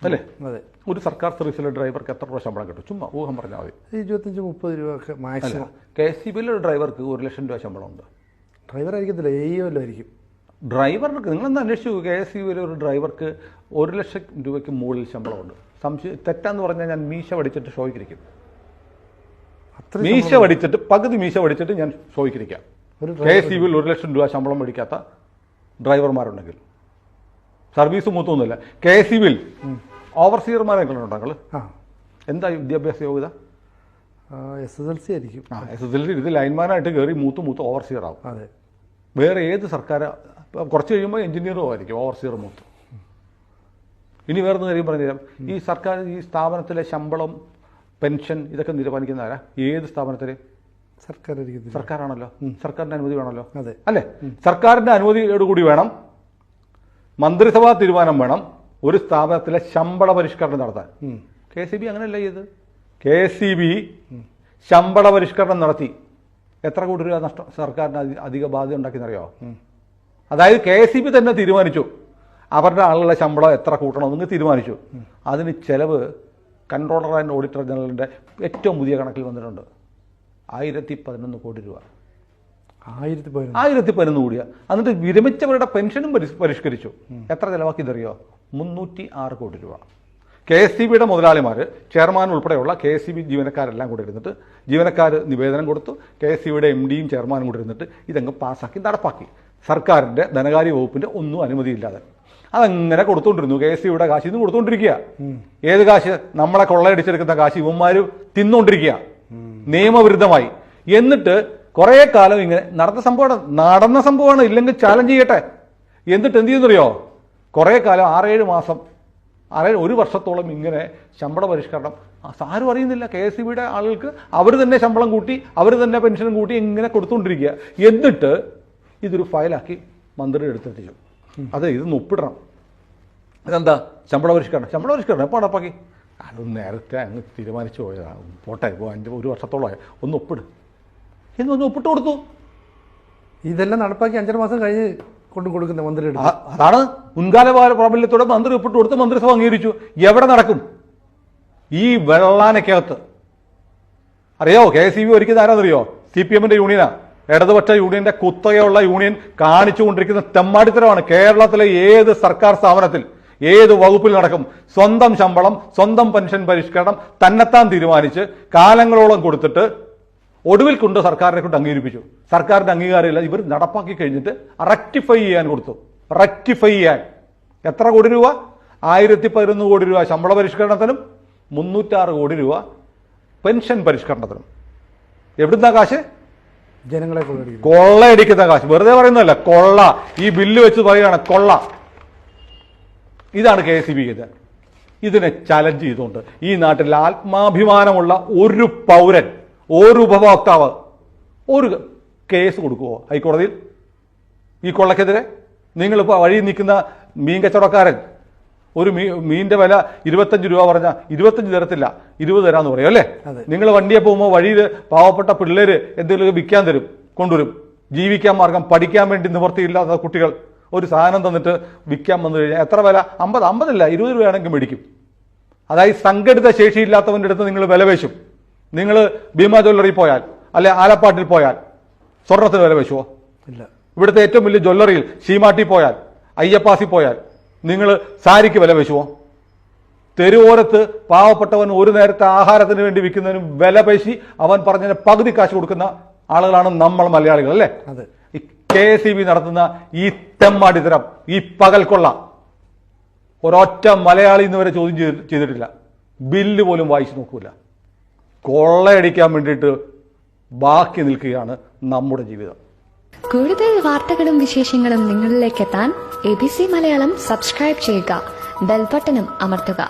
അല്ലേ? അതെ. ഒരു സർക്കാർ സർവീസിലെ ഡ്രൈവർക്ക് എത്ര രൂപ ശമ്പളം കിട്ടും? ചുമ്മാ ഊഹം പറഞ്ഞാൽ മതി. 25-30 രൂപ ഒക്കെ മാക്സിമം. KSEBിലെ ഒരു ഡ്രൈവർക്ക് 1 ലക്ഷം രൂപ ശമ്പളമുണ്ട്. ഡ്രൈവർ ആയിരിക്കത്തില്ല, AEO ആയിരിക്കും. ഡ്രൈവർക്ക് നിങ്ങളൊന്ന് അന്വേഷിച്ചു. KSEBിലെ ഒരു ഡ്രൈവർക്ക് 1 ലക്ഷം രൂപയ്ക്ക് മുകളിൽ ശമ്പളമുണ്ട്. സംശയം തെറ്റാന്ന് പറഞ്ഞാൽ ഞാൻ മീശ വടിച്ചിട്ട് ഷോയ്ക്കിരിക്കും. മീശ വടിച്ചിട്ട് പകുതി മീശ വടിച്ചിട്ട് ഞാൻ ഷോയ്ക്കിരിക്കാം. KSEBിൽ 1 ലക്ഷം രൂപ ശമ്പളം മേടിക്കാത്ത ഡ്രൈവർമാരുണ്ടെങ്കിൽ സർവീസ് മൂത്തൊന്നുമില്ല. KSEBിൽ ഓവർസിയർമാരെങ്കിലും താങ്കൾ എന്താ വിദ്യാഭ്യാസ യോഗ്യത? SSLC ആയിരിക്കും. SSLC. ഇത് ലൈൻമാനായിട്ട് കയറി മൂത്ത് ഓവർസിയർ ആവും. അതെ. വേറെ ഏത് സർക്കാർ കുറച്ച് കഴിയുമ്പോൾ എഞ്ചിനീയറും ആയിരിക്കും ഓവർസിയർ മൂത്ത്. ഇനി വേറൊന്ന് കാര്യം പറഞ്ഞുതരാം. ഈ സർക്കാർ ഈ സ്ഥാപനത്തിലെ ശമ്പളം, പെൻഷൻ ഇതൊക്കെ തീരുമാനിക്കുന്ന ആരാ? ഏത് സ്ഥാപനത്തിൽ? സർക്കാരാണല്ലോ. സർക്കാരിന്റെ അനുമതി വേണമല്ലോ. അതെ അല്ലേ? സർക്കാരിന്റെ അനുമതിയോടുകൂടി വേണം, മന്ത്രിസഭാ തീരുമാനം വേണം ഒരു സ്ഥാപനത്തിലെ ശമ്പള പരിഷ്കരണം നടത്താൻ. KSEB അങ്ങനെയല്ല ചെയ്ത്. KSEB ശമ്പള പരിഷ്കരണം നടത്തി. എത്ര കോടി രൂപ നഷ്ടം സർക്കാരിന് അധിക ബാധ്യത ഉണ്ടാക്കിയെന്നറിയാമോ? അതായത് KSEB തന്നെ തീരുമാനിച്ചു അവരുടെ ആളുകളുടെ ശമ്പളം എത്ര കൂട്ടണമെന്ന് തീരുമാനിച്ചു. അതിന് ചെലവ് കൺട്രോളർ ആൻഡ് ഓഡിറ്റർ ജനറലിൻ്റെ ഏറ്റവും പുതിയ കണക്കിൽ വന്നിട്ടുണ്ട്. 1011 കോടി രൂപ. 1011 കോടിയാ. എന്നിട്ട് വിരമിച്ചവരുടെ പെൻഷനും പരിഷ്കരിച്ചു. എത്ര ചെലവാക്കിയതറിയോ? 306 കോടി രൂപ. KSEBിയുടെ മുതലാളിമാർ, ചെയർമാൻ ഉൾപ്പെടെയുള്ള KSEB ജീവനക്കാരെല്ലാം കൂടെ ഇരുന്നിട്ട്, ജീവനക്കാർ നിവേദനം കൊടുത്തു, KSEBിയുടെ MDയും ചെയർമാനും കൂടെ ഇരുന്നിട്ട് ഇതങ്ങ് പാസ്സാക്കി നടപ്പാക്കി. സർക്കാരിൻ്റെ ധനകാര്യ വകുപ്പിൻ്റെ ഒന്നും അനുമതിയില്ലാതെ അതങ്ങനെ കൊടുത്തുകൊണ്ടിരുന്നു. KSEBിയുടെ കാശ് ഇന്ന് കൊടുത്തുകൊണ്ടിരിക്കുക. ഏത് കാശ്? നമ്മളെ കൊള്ളയടിച്ചെടുക്കുന്ന കാശ് ഇവന്മാർ തിന്നുകൊണ്ടിരിക്കുക നിയമവിരുദ്ധമായി. എന്നിട്ട് കുറേ കാലം ഇങ്ങനെ നടന്ന സംഭവമാണ്. ഇല്ലെങ്കിൽ ചാലഞ്ച് ചെയ്യട്ടെ. എന്നിട്ട് എന്ത് ചെയ്യുന്നറിയോ? കുറേ കാലം 6-7 മാസം, 1 വർഷത്തോളം ഇങ്ങനെ ശമ്പള പരിഷ്കരണം ആരും അറിയുന്നില്ല. KSEBിയുടെ ആളുകൾക്ക് അവർ തന്നെ ശമ്പളം കൂട്ടി, അവർ തന്നെ പെൻഷനും കൂട്ടി ഇങ്ങനെ കൊടുത്തുകൊണ്ടിരിക്കുക. എന്നിട്ട് ഇതൊരു ഫയലാക്കി മന്ത്രിയുടെ അടുത്തെത്തിച്ചു. അതെ, ഇതൊന്ന് ഒപ്പിടണം. ഇതെന്താ? ശമ്പള പരിഷ്കരണം എപ്പോൾ നടപ്പാക്കി? അത് നേരത്തെ അങ്ങ് തീരുമാനിച്ചു പോയതാണ്. പോട്ടെ, 1 വർഷത്തോളമായി, ഒന്ന് ഒപ്പിട് എന്ന് പറഞ്ഞ് ഒപ്പിട്ട് കൊടുത്തു. ഇതെല്ലാം നടപ്പാക്കി 5 മാസം കഴിഞ്ഞ് കൊടുക്കുന്ന മന്ത്രിയുടെ അതാണ് മുൻകാല പ്രാബല്യത്തോടെ മന്ത്രി ഒപ്പിട്ട് കൊടുത്ത് മന്ത്രിസഭ അംഗീകരിച്ചു. എവിടെ നടക്കും? ഈ വെള്ളാനക്കകത്ത്. അറിയോ KSEB ഒരിക്കലും ആരാന്നറിയോ? CPMന്റെ യൂണിയനാ. ഇടതുപക്ഷ യൂണിയന്റെ കുത്തകയുള്ള യൂണിയൻ കാണിച്ചുകൊണ്ടിരിക്കുന്ന തെമ്മാടിത്തരമാണ്. കേരളത്തിലെ ഏത് സർക്കാർ സ്ഥാപനത്തിൽ, ഏത് വകുപ്പിൽ നടക്കും? സ്വന്തം ശമ്പളം, സ്വന്തം പെൻഷൻ പരിഷ്കരണം തന്നെത്താൻ തീരുമാനിച്ച് കാലങ്ങളോളം കൊടുത്തിട്ട് ഒടുവിൽ കൊണ്ട് സർക്കാരിനെ കൊണ്ട് അംഗീകരിപ്പിച്ചു. സർക്കാരിന്റെ അംഗീകാരമില്ല. ഇവർ നടപ്പാക്കി കഴിഞ്ഞിട്ട് റെക്ടിഫൈ ചെയ്യാൻ കൊടുത്തു. റെക്ടിഫൈ ചെയ്യാൻ എത്ര കോടി രൂപ? 1011 കോടി രൂപ ശമ്പള പരിഷ്കരണത്തിനും 306 കോടി രൂപ പെൻഷൻ പരിഷ്കരണത്തിനും. എവിടുന്ന കാശ്? ജനങ്ങളെ കൊള്ളയടിക്കുന്ന കാശ്. വെറുതെ പറയുന്നതല്ല, കൊള്ള. ഈ ബില്ല് വെച്ച് പറയുകയാണ് കൊള്ള. ഇതാണ് KSEB ചെയ്തത്. ഇതിനെ ചലഞ്ച് ചെയ്തുകൊണ്ട് ഈ നാട്ടിൽ ആത്മാഭിമാനമുള്ള ഒരു പൗരൻ, ഒരു ഉപഭോക്താവ് ഒരു കേസ് കൊടുക്കുമോ ഹൈക്കോടതിയിൽ ഈ കൊള്ളക്കെതിരെ? നിങ്ങളിപ്പോൾ വഴി നിൽക്കുന്ന മീൻ കച്ചവടക്കാരൻ ഒരു മീനിന്റെ വില 25 രൂപ പറഞ്ഞാൽ 25 തരത്തില്ല, 20 തരാമെന്ന് പറയും അല്ലേ? നിങ്ങൾ വണ്ടിയെ പോകുമ്പോൾ വഴിയിൽ പാവപ്പെട്ട പിള്ളേർ എന്തെങ്കിലും വിൽക്കാൻ തരും, കൊണ്ടുവരും. ജീവിക്കാൻ മാർഗം, പഠിക്കാൻ വേണ്ടി നിവൃത്തിയില്ലാത്ത കുട്ടികൾ ഒരു സാധനം തന്നിട്ട് വിൽക്കാൻ വന്നു കഴിഞ്ഞാൽ എത്ര വില? 50 അല്ല 20 രൂപയാണെങ്കിൽ മേടിക്കും. അതായത് സംഘടിത ശേഷിയില്ലാത്തവൻ്റെ അടുത്ത് നിങ്ങൾ വില വേശും. നിങ്ങൾ ഭീമ ജ്വല്ലറി പോയാൽ, അല്ലെ ആലപ്പാട്ടിൽ പോയാൽ സ്വർണത്തിന് വില വെച്ചുവോ? ഇല്ല. ഇവിടുത്തെ ഏറ്റവും വലിയ ജ്വല്ലറിയിൽ ശീമാട്ടി പോയാൽ, അയ്യപ്പാസി പോയാൽ നിങ്ങൾ സാരിക്ക് വില വെച്ചുവോ? തെരുവോരത്ത് പാവപ്പെട്ടവൻ ഒരു നേരത്തെ ആഹാരത്തിന് വേണ്ടി വിൽക്കുന്നതിനും വില പേശി അവൻ പറഞ്ഞതിന് പകുതി കാശ് കൊടുക്കുന്ന ആളുകളാണ് നമ്മൾ മലയാളികൾ അല്ലേ? ഈ KSEB നടത്തുന്ന ഈ തെമ്മാടിത്തരം, ഈ പകൽക്കൊള്ള ഒരൊറ്റ മലയാളി ഇന്നുവരെ ചോദ്യം ചെയ്തിട്ടില്ല. ബില്ല് പോലും വായിച്ചു നോക്കൂല. കൊള്ളയടിക്കാൻ വേണ്ടിയിട്ട് ബാക്കി നിൽക്കുകയാണ് നമ്മുടെ ജീവിതം. കൂടുതൽ വാർത്തകളും വിശേഷങ്ങളും നിങ്ങളിലേക്ക് എത്താൻ ABC മലയാളം സബ്സ്ക്രൈബ് ചെയ്യുക, ബെൽ ബട്ടണും അമർത്തുക.